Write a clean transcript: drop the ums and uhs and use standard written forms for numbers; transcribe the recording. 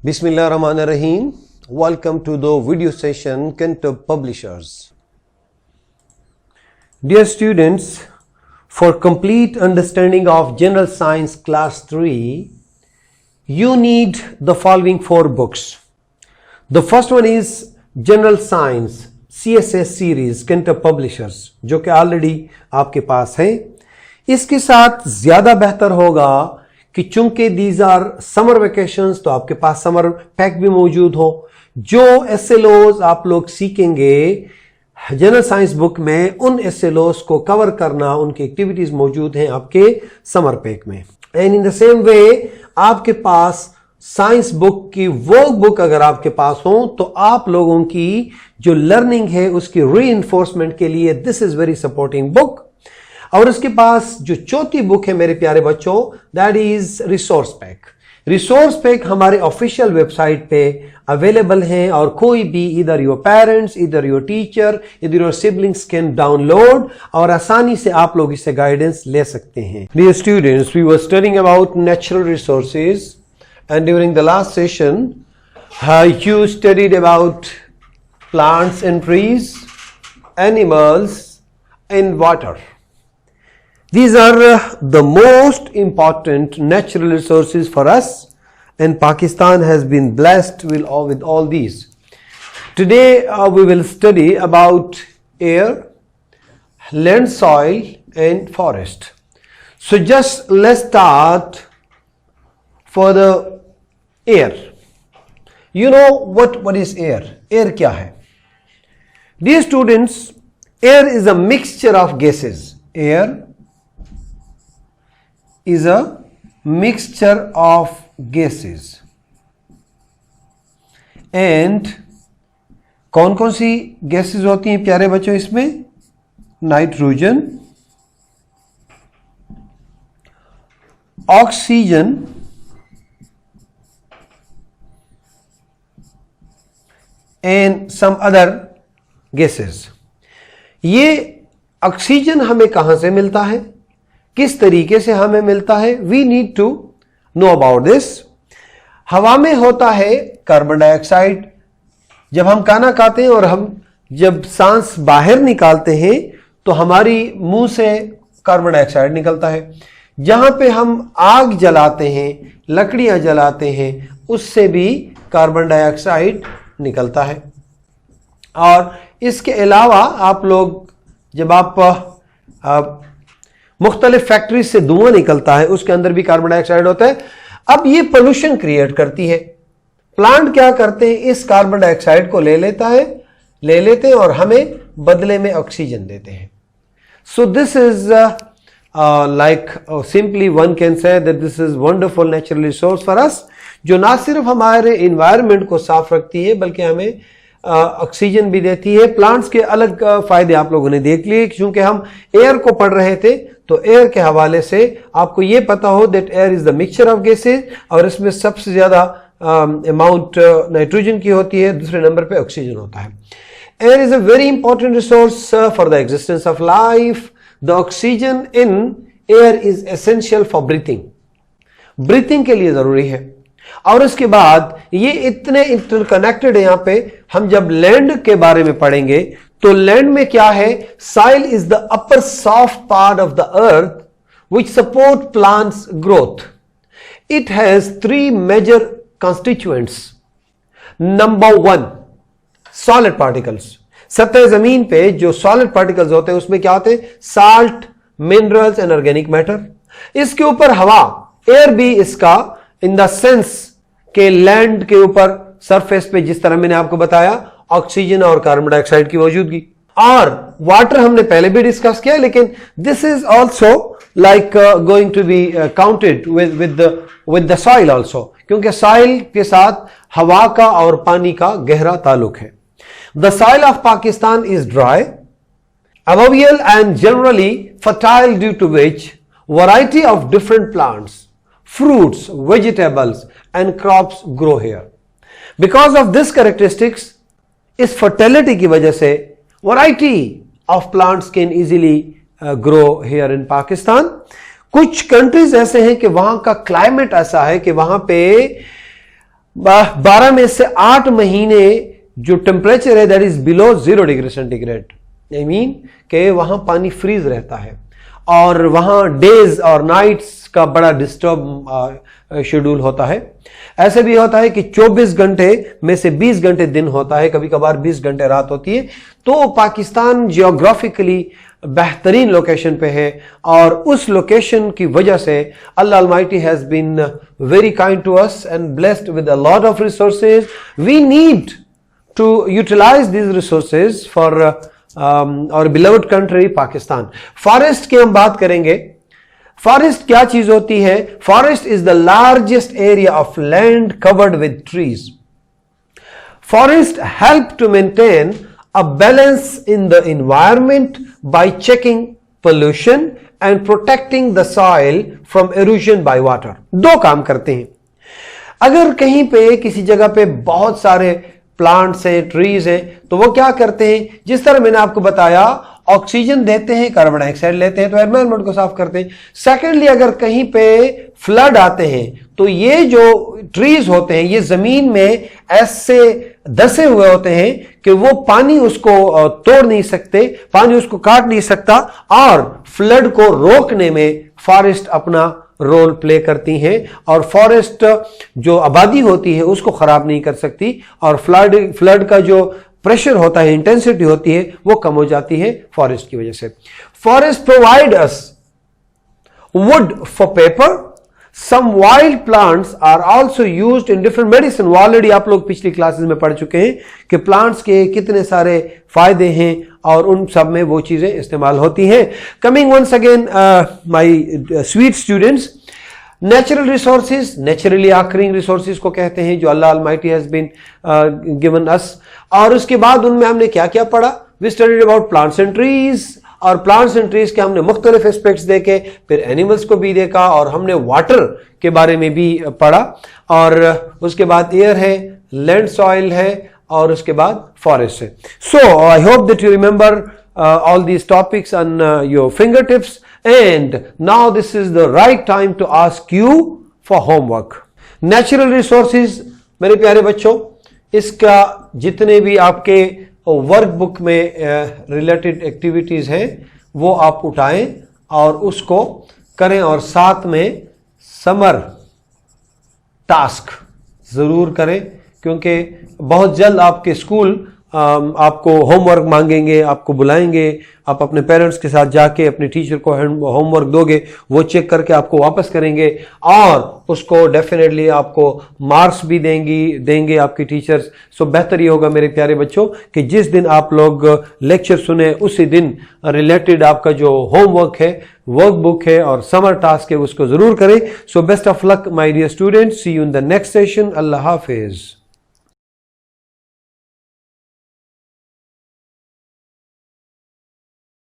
Bismillahirrahmanirrahim. Welcome to the video session Cantab Publishers. Dear students, for complete understanding of General Science Class 3, you need the following 4 books. The first one is General Science CSS series Cantab Publishers, जो कि already आपके पास है. इसके साथ ज़्यादा बेहतर होगा कि चूंकि दीज आर समर वेकेशंस तो आपके पास समर पैक भी मौजूद हो. जो एसएलओज आप लोग सीखेंगे जनरल साइंस बुक में, उन एसएलओज को कवर करना, उनकी एक्टिविटीज मौजूद हैं आपके समर पैक में. And in the same way आपके पास साइंस बुक की वो बुक अगर आपके पास हो तो आप लोगों की जो लर्निंग है उसकी रीइंफोर्समेंट के लिए this is very supporting book. और उसके पास जो चौथी बुक है मेरे प्यारे बच्चों, that is resource pack. Resource pack हमारे ऑफिशियल वेबसाइट पे अवेलेबल हैं और कोई भी इधर योर पेरेंट्स, इधर योर टीचर, इधर योर सिबलिंग्स कैन डाउनलोड और आसानी से आप लोग इससे गाइडेंस ले सकते हैं. Dear students, we were studying about natural resources and during the last session you studied about plants and trees, animals and water. These are the most important natural resources for us, and Pakistan has been blessed with all these. Today we will study about air, land, soil and forest. So just let's start for the air. You know what is air? Air क्या है? Dear students, air is a mixture of gases. Air is a mixture of gases. And कौन कौन सी gases होती हैं प्यारे बच्चों इसमें? Nitrogen, oxygen, and some other gases. ये ऑक्सीजन हमें कहां से मिलता है, किस तरीके से हमें मिलता है? We need to know about this. हवा में होता है कार्बन डाइऑक्साइड. जब हम खाना खाते हैं और हम जब सांस बाहर निकालते हैं तो हमारी मुंह से कार्बन डाइऑक्साइड निकलता है. जहां पे हम आग जलाते हैं, लकड़ियां जलाते हैं, उससे भी कार्बन डाइऑक्साइड निकलता है. और इसके अलावा आप लोग जब आप मुख्तलिफ फैक्ट्री से धुआं निकलता है उसके अंदर भी कार्बन डाइऑक्साइड होता है. अब ये पोल्यूशन क्रिएट करती है. प्लांट क्या करते हैं, इस कार्बन डाइऑक्साइड को ले लेते हैं और हमें बदले में ऑक्सीजन देते हैं. So this is like simply one can say that this is wonderful natural resource for us, जो ना सिर्फ हमारे इन्वायरमेंट को साफ रखती है बल्कि हमें ऑक्सीजन भी देती है. प्लांट्स के अलग फायदे आप लोगों ने देख लिए. क्योंकि हम एयर को पढ़ रहे थे तो एयर के हवाले से आपको ये पता हो that air is the mixture of gases और इसमें सबसे ज्यादा अमाउंट नाइट्रोजन की होती है, दूसरे नंबर पे ऑक्सीजन होता है. Air is a very important resource for the existence of life. The oxygen in air is essential for breathing. Breathing के लिए जरूरी है. और उसके बाद ये इतने इंटरकनेक्टेड है. यहां पे हम जब लैंड के बारे में पढ़ेंगे तो लैंड में क्या है? Soil is the upper soft part of the earth which support plants growth. It has 3 major constituents. Number 1, solid particles. सतह जमीन पे जो सॉलिड पार्टिकल्स होते हैं उसमें क्या होते हैं? Salt, minerals and organic matter. इसके ऊपर हवा, एयर भी इसका इन द सेंस के लैंड के ऊपर सरफेस पे जिस तरह मैंने आपको बताया ऑक्सीजन और कार्बन डाइऑक्साइड की मौजूदगी. और वाटर हमने पहले भी डिस्कस किया, लेकिन this is also like going to be counted with the soil also, क्योंकि सॉइल के साथ हवा का और पानी का गहरा ताल्लुक है. The soil of Pakistan is dry, alluvial and generally fertile, due to which variety of different plants, fruits, vegetables and crops grow here. Because of this characteristics, इस fertility की वजह से variety of plants can easily grow here in Pakistan. कुछ countries ऐसे हैं कि वहां का क्लाइमेट ऐसा है कि वहां पे 12 में से 8 महीने जो टेम्परेचर है that is below 0 degree centigrade, I mean कि वहां पानी फ्रीज रहता है और वहां डेज और नाइट्स का बड़ा डिस्टर्ब शेड्यूल होता है। ऐसे भी होता है कि 24 घंटे में से 20 घंटे दिन होता है, कभी कभार 20 घंटे रात होती है। तो पाकिस्तान जियोग्राफिकली बेहतरीन लोकेशन पे है और उस लोकेशन की वजह से Allah almighty has been very kind to us and blessed with a lot of resources. We need to utilize these resources for our beloved country Pakistan. Forest की हम बात करेंगे। फॉरेस्ट क्या चीज होती है? Forest is the largest area of land covered with trees. Forest help to maintain a balance in the environment by checking pollution and protecting the soil from erosion by water। दो काम करते हैं। अगर कहीं पे किसी जगह पे बहुत सारे प्लांट्स हैं, ट्रीज हैं, तो वो क्या करते हैं, जिस तरह मैंने आपको बताया, ऑक्सीजन देते हैं, कार्बन डाइऑक्साइड लेते हैं, तो एनवायरनमेंट को साफ करते हैं। सेकेंडली, अगर कहीं पे फ्लड आते हैं तो ये जो ट्रीज होते हैं ये जमीन में ऐसे धसे हुए होते हैं कि वो पानी उसको तोड़ नहीं सकते, पानी उसको काट नहीं सकता और फ्लड को रोकने में फॉरेस्ट अपना रोल प्ले करती हैं और फॉरेस्ट जो आबादी होती है उसको खराब नहीं कर सकती और फ्लड का जो प्रेशर होता है, इंटेंसिटी होती है, वो कम हो जाती है फॉरेस्ट की वजह से। Forest provide us wood for paper. Some wild plants are also used in different medicine. वो ऑलरेडी आप लोग पिछली क्लासेस में पढ़ चुके हैं कि प्लांट्स के कितने सारे फायदे हैं और उन सब में वो चीजें इस्तेमाल होती हैं। Coming once again my sweet students, natural resources, naturally occurring resources को कहते हैं जो Allah almighty has been given us. और उसके बाद उनमें हमने क्या क्या पढ़ा? We studied about plants and trees, और प्लांट्स एंड ट्रीज के हमने मुख्तलिफ एस्पेक्ट्स देखे, फिर एनिमल्स को भी देखा और हमने वाटर के बारे में भी पढ़ा और उसके बाद एयर है, लैंड सॉइल है और उसके बाद फॉरेस्ट है। So I hope that you remember all these topics on your fingertips, and now this is the right time to ask you for homework. Natural resources, मेरे प्यारे बच्चों, इसका जितने भी आपके वर्क बुक में रिलेटेड एक्टिविटीज हैं वो आप उठाएं और उसको करें और साथ में समर टास्क जरूर करें, क्योंकि बहुत जल्द आपके स्कूल आपको होमवर्क मांगेंगे, आपको बुलाएंगे, आप अपने पेरेंट्स के साथ जाके अपने टीचर को होमवर्क दोगे, वो चेक करके आपको वापस करेंगे और उसको डेफिनेटली आपको मार्क्स भी देंगे आपकी टीचर्स। सो बेहतर ये होगा मेरे प्यारे बच्चों कि जिस दिन आप लोग लेक्चर सुने उसी दिन रिलेटेड आपका जो होमवर्क है, वर्क बुक है और समर टास्क है उसको जरूर करें। So best of luck my dear students, see you in the next session. अल्लाह हाफिज।